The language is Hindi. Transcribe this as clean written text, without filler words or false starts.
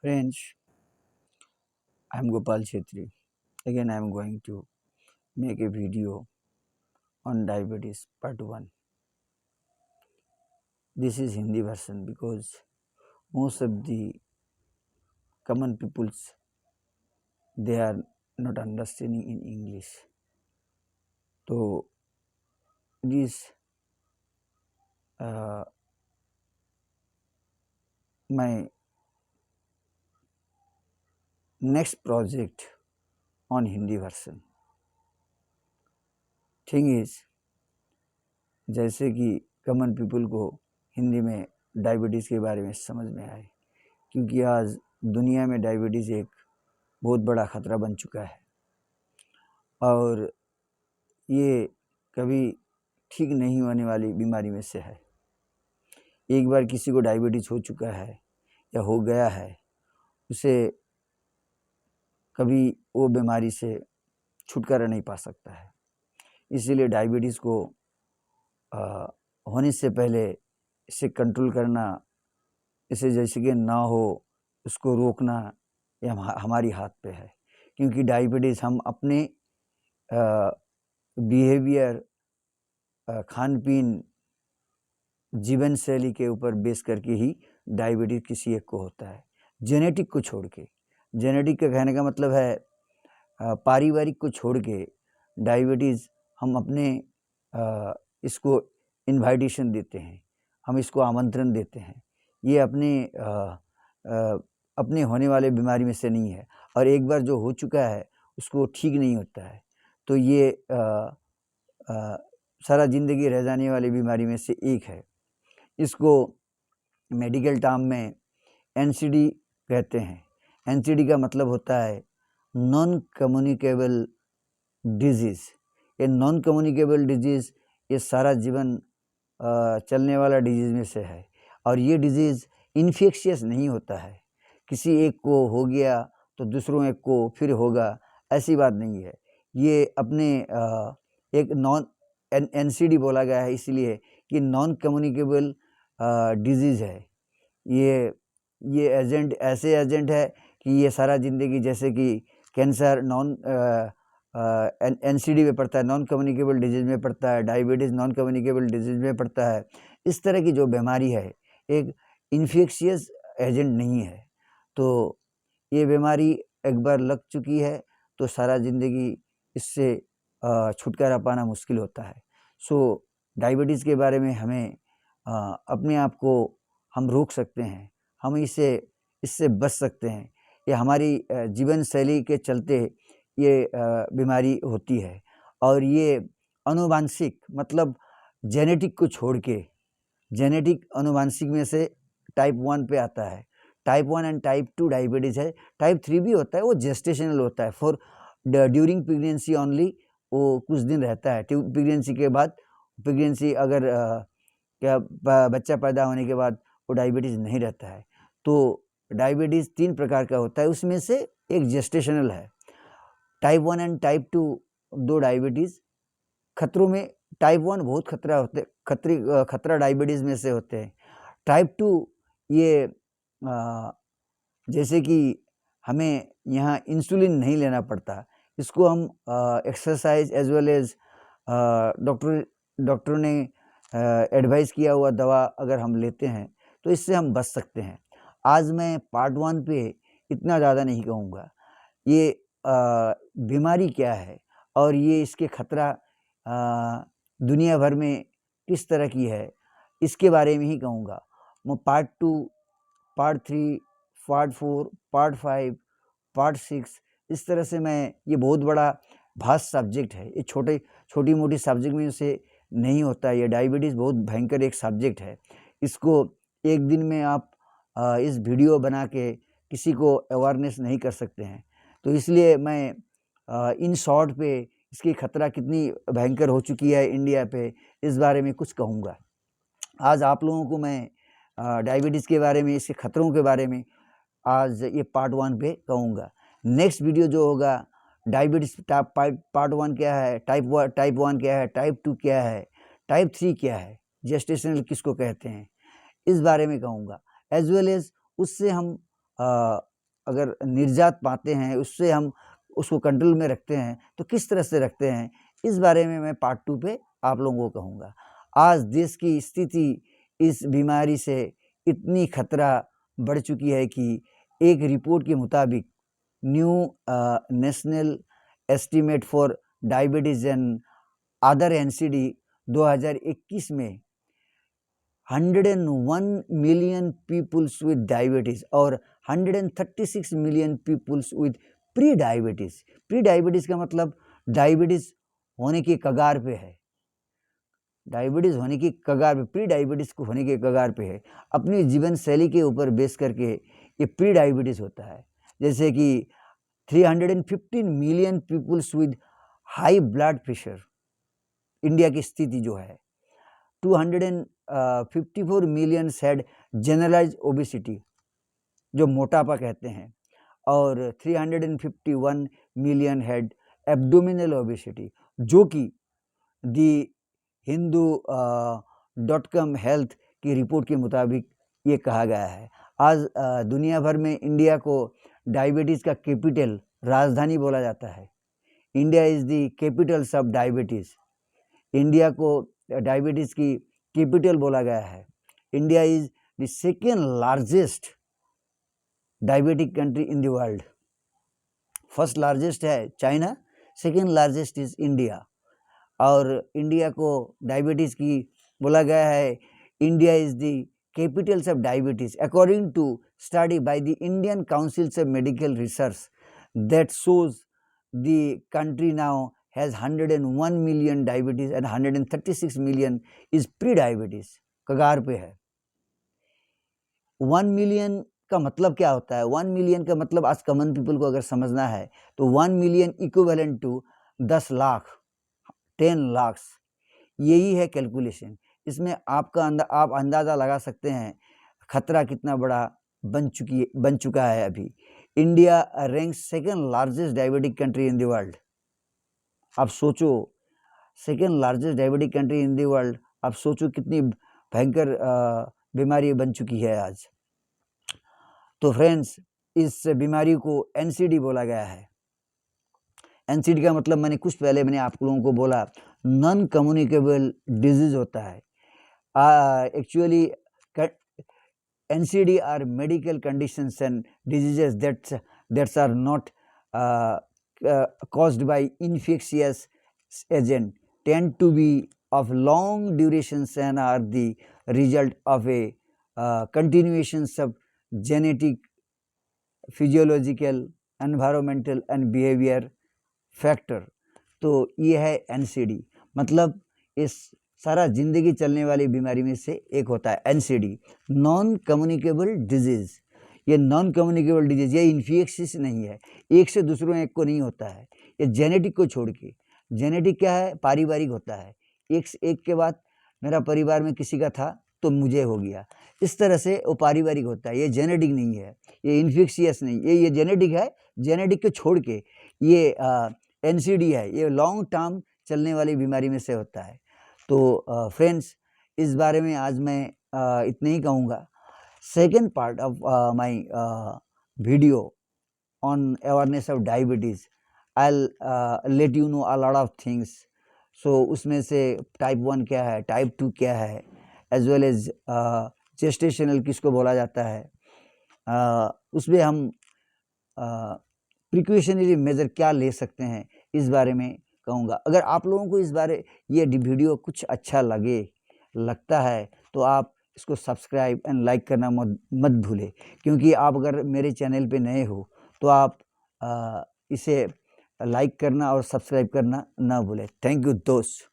Friends, I am Gopal Chetri. Again, I am going to make a video on diabetes part 1. This is Hindi version because most of the common peoples they are not understanding in English. So this my next project on Hindi version. Thing is, जैसे कि कमन पीपल को हिंदी में डायबिटीज़ के बारे में समझ में आए, क्योंकि आज दुनिया में डायबिटीज़ एक बहुत बड़ा ख़तरा बन चुका है और ये कभी ठीक नहीं होने वाली बीमारी में से है। एक बार किसी को डायबिटीज़ हो चुका है या हो गया है, उसे कभी वो बीमारी से छुटकारा नहीं पा सकता है। इसीलिए डायबिटीज़ को होने से पहले इसे कंट्रोल करना, इसे जैसे कि ना हो उसको रोकना, ये हमारी हाथ पे है। क्योंकि डायबिटीज़ हम अपने बिहेवियर, खान पीन, जीवन शैली के ऊपर बेस करके ही डायबिटीज़ किसी एक को होता है, जेनेटिक को छोड़ के। जेनेटिक का कहने का मतलब है पारिवारिक को छोड़ के डायबिटीज़ हम अपने इसको इन्वाइटेशन देते हैं, हम इसको आमंत्रण देते हैं। ये अपने होने वाले बीमारी में से नहीं है और एक बार जो हो चुका है उसको ठीक नहीं होता है, तो ये सारा ज़िंदगी रह जाने वाली बीमारी में से एक है। इसको मेडिकल टर्म में NCD कहते हैं। NCD का मतलब होता है नॉन कम्युनिकेबल डिजीज़। ये नॉन कम्युनिकेबल डिजीज़ ये सारा जीवन चलने वाला डिजीज़ में से है और ये डिजीज़ इन्फेक्शियस नहीं होता है। किसी एक को हो गया तो दूसरों एक को फिर होगा, ऐसी बात नहीं है। ये अपने एक नॉन NCD बोला गया है इसलिए कि नॉन कम्युनिकेबल डिजीज़ है। ये एजेंट ऐसे एजेंट है कि ये सारा ज़िंदगी, जैसे कि कैंसर नॉन NCD में पड़ता है, नॉन कम्युनिकेबल डिजीज़ में पड़ता है, डायबिटीज़ नॉन कम्युनिकेबल डिजीज़ में पड़ता है। इस तरह की जो बीमारी है एक इन्फेक्शियस एजेंट नहीं है। तो ये बीमारी एक बार लग चुकी है तो सारा ज़िंदगी इससे छुटकारा पाना मुश्किल होता है। सो डायबिटीज़ के बारे में हमें अपने आप को हम रोक सकते हैं, हम इससे बच सकते हैं। ये हमारी जीवन शैली के चलते ये बीमारी होती है और ये आनुवांशिक मतलब जेनेटिक को छोड़ के, जेनेटिक आनुवांशिक में से टाइप 1 पे आता है। टाइप 1 एंड टाइप 2 डायबिटीज़ है। टाइप 3 भी होता है, वो जेस्टेशनल होता है, फॉर ड्यूरिंग प्रेगनेंसी ओनली, वो कुछ दिन रहता है। प्रेगनेंसी के बाद, प्रेगनेंसी अगर बच्चा पैदा होने के बाद वो डायबिटीज़ नहीं रहता है। तो डायबिटीज़ 3 प्रकार का होता है, उसमें से एक जेस्टेशनल है। टाइप 1 एंड टाइप 2 दो डायबिटीज़ खतरों में, टाइप 1 बहुत खतरा डायबिटीज़ में से होते हैं। टाइप 2 ये जैसे कि हमें यहाँ इंसुलिन नहीं लेना पड़ता, इसको हम exercise as well as doctor ने एडवाइस किया हुआ दवा अगर हम लेते हैं तो इससे हम बच सकते हैं। आज मैं पार्ट 1 पे इतना ज़्यादा नहीं कहूँगा, ये बीमारी क्या है और ये इसके खतरा दुनिया भर में किस तरह की है, इसके बारे में ही कहूँगा। मैं part 2, part 3, part 4, part 5, part 6, इस तरह से मैं, ये बहुत बड़ा भास्ट सब्जेक्ट है, ये छोटी मोटी सब्जेक्ट में से नहीं होता है। ये डायबिटीज़ बहुत भयंकर एक सब्जेक्ट है। इसको एक दिन में आप इस वीडियो बना के किसी को अवेयरनेस नहीं कर सकते हैं। तो इसलिए मैं इन शॉर्ट पे इसकी खतरा कितनी भयंकर हो चुकी है इंडिया पे, इस बारे में कुछ कहूँगा। आज आप लोगों को मैं डायबिटीज़ के बारे में, इसके खतरों के बारे में आज ये पार्ट 1 पे कहूँगा। नेक्स्ट वीडियो जो होगा, डायबिटीज़ पार्ट 1 क्या है, टाइप 1 क्या है, टाइप 2 क्या है, टाइप 3 क्या है, जेस्टेशनल किसको कहते हैं, इस बारे में कहूँगा। एज वेल एज उससे हम अगर निर्यात पाते हैं, उससे हम उसको कंट्रोल में रखते हैं, तो किस तरह से रखते हैं, इस बारे में मैं पार्ट 2 पे आप लोगों को कहूँगा। आज देश की स्थिति इस बीमारी से इतनी खतरा बढ़ चुकी है कि एक रिपोर्ट के मुताबिक new national estimate for diabetes and other NCD 2021 में 101 मिलियन पीपुल्स विद डायबिटीज़ और 136 million peoples with pre diabetes. Pre diabetes का मतलब डायबिटीज़ होने की कगार पे है, डायबिटीज़ होने की कगार पे, प्री डायबिटीज़ को होने के कगार पे है। अपनी जीवन शैली के ऊपर बेस करके ये प्री डायबिटीज़ होता है। जैसे कि 315 million peoples with high blood pressure, India की स्थिति जो है, 254 मिलियन हैड जनरलाइज ओबेसिटी, जो मोटापा कहते हैं, और 351 मिलियन हैड एब्डोमिनल ओबेसिटी, जो कि दी hindu.com हेल्थ की रिपोर्ट के मुताबिक ये कहा गया है। आज दुनिया भर में इंडिया को डायबिटीज़ का कैपिटल, राजधानी बोला जाता है। India is the capitals of diabetes. India को डायबिटीज़ की कैपिटल बोला गया है। India is the second largest diabetic country in the world. First largest है China, second largest is India. और इंडिया को डायबिटीज़ की बोला गया है, India is the capitals of diabetes according to study by the Indian councils of medical research that shows the country now has 101 million diabetes and 136 million is pre diabetes, कगार पे है। 1 मिलियन का मतलब क्या होता है? 1 मिलियन का मतलब आज कॉमन पीपल को अगर समझना है तो 1 million equivalent to 10 lakh, 10 lakh, यही है कैलकुलेशन। इसमें आप अंदाज़ा लगा सकते हैं खतरा कितना बड़ा बन चुका है अभी। India ranks second largest diabetic country in the world. आप सोचो, second largest diabetic country in the world, आप सोचो कितनी भयंकर बीमारी बन चुकी है आज। तो फ्रेंड्स, इस बीमारी को NCD बोला गया है। NCD का मतलब मैंने कुछ पहले आप लोगों को बोला, नॉन कम्युनिकेबल डिजीज़ होता है। Actually NCD are medical conditions and diseases that's are not caused by infectious agent, tend to be of long durations and are the result of a continuations of genetic, physiological, environmental and behavior factor। तो ये है NCD, मतलब इस सारा जिंदगी चलने वाली बीमारी में से एक होता है NCD, नॉन कम्युनिकेबल डिजीज़। ये नॉन कम्युनिकेबल डिजीज़, ये इन्फेक्शियस नहीं है, एक से दूसरों एक को नहीं होता है। ये जेनेटिक को छोड़ के, जेनेटिक क्या है? पारिवारिक होता है। एक के बाद मेरा परिवार में किसी का था तो मुझे हो गया, इस तरह से वो पारिवारिक होता है। ये जेनेटिक नहीं है, ये इन्फेक्शियस नहीं, ये जेनेटिक है। जेनेटिक को छोड़ के ये NCD है, ये लॉन्ग टर्म चलने वाली बीमारी में से होता है। तो फ्रेंड्स, इस बारे में आज मैं इतना ही कहूँगा। Second part of my video on awareness of diabetes, I let you know a lot of things. So उसमें से टाइप 1 क्या है, टाइप 2 क्या है, एज वेल एज जेस्टेशनल किसको बोला जाता है, उसमें हम प्रिकॉशनरी मेजर क्या ले सकते हैं, इस बारे में कहूँगा। अगर आप लोगों को ये वीडियो कुछ अच्छा लगता है तो आप इसको सब्सक्राइब एंड लाइक करना मत भूलें, क्योंकि आप अगर मेरे चैनल पे नए हो तो आप इसे लाइक करना और सब्सक्राइब करना ना भूलें। थैंक यू दोस्त।